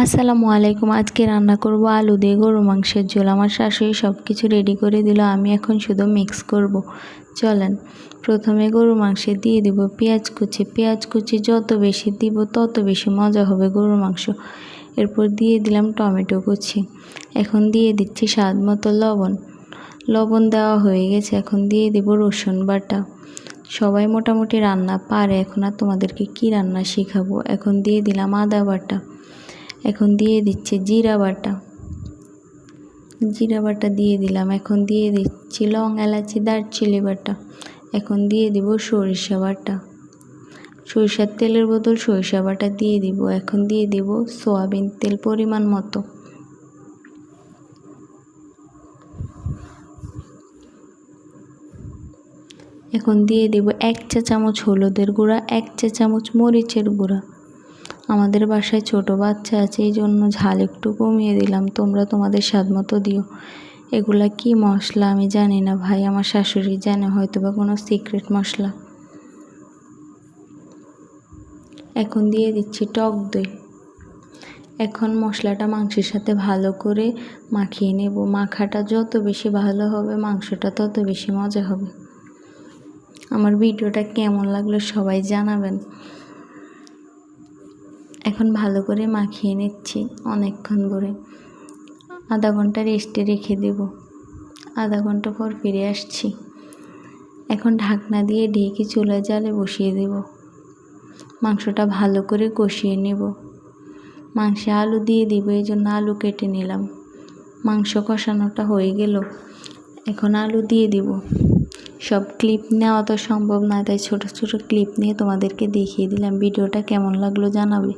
আসসালামু আলাইকুম। আজকে রান্না করব আলু দিয়ে গরু মাংসের ঝোল। আমার শাশুড়ি সব কিছু রেডি করে দিল, আমি এখন শুধু মিক্স করব। চলেন, প্রথমে গরু মাংসে দিয়ে দিব পেঁয়াজ কুচি। পেঁয়াজ কুচি যত বেশি দিব তত বেশি মজা হবে গরু মাংস। এরপর দিয়ে দিলাম টমেটো কুচি। এখন দিয়ে দিচ্ছি স্বাদ মতো লবণ। লবণ দেওয়া হয়ে গেছে, এখন দিয়ে দিব রসুন বাটা। সবাই মোটামুটি রান্না পারে, এখন আর তোমাদেরকে কি রান্না শেখাবো। এখন দিয়ে দিলাম আদা বাটা। এখন দিয়ে দিচ্ছি জিরা বাটা। জিরা বাটা দিয়ে দিলাম। এখন দিয়ে দিচ্ছি লং, এলাচি, দারচিনি বাটা। এখন দিয়ে দিব সরিষা বাটা। সরিষার তেলের বদল সরিষা বাটা দিয়ে দিব। এখন দিয়ে দিব সয়াবিন তেল পরিমাণ মতো। এখন দিয়ে দিব 1 চা চামচ হলুদের গুঁড়া, 1 চা চামচ মরিচের গুঁড়া। আমাদের বাসায় ছোট বাচ্চা আছে, এই জন্য ঝাল একটু কমিয়ে দিলাম, তোমরা তোমাদের স্বাদ মতো দিও। এগুলা কি মশলা আমি জানি না ভাই, আমার শাশুড়ি জানে, হয়তো বা কোনো সিক্রেট মশলা। এখন দিয়ে দিচ্ছি টক দই। এখন মশলাটা মাংসের সাথে ভালো করে মাখিয়ে নেব। মাখাটা যত বেশি ভালো হবে মাংসটা তত বেশি মজা হবে। আমার ভিডিওটা কেমন লাগলো সবাই জানাবেন। এখন ভালো করে মাখিয়ে নিচ্ছি অনেকক্ষণ ধরে। আধা ঘন্টা রেস্টে রেখে দেব। আধা ঘন্টা পর ফিরে আসছি। এখন ঢাকনা দিয়ে ঢেকে চুলার জালে বসিয়ে দেব। মাংসটা ভালো করে কষিয়ে নেব। মাংসে আলু দিয়ে দিব, এই জন্য আলু কেটে নিলাম। মাংস কষানোটা হয়ে গেল, এখন আলু দিয়ে দিব। সব ক্লিপ নেওয়া তো সম্ভব না, তাই ছোট ছোট ক্লিপ নিয়ে তোমাদেরকে দেখিয়ে দিলাম। ভিডিওটা কেমন লাগলো জানাবে।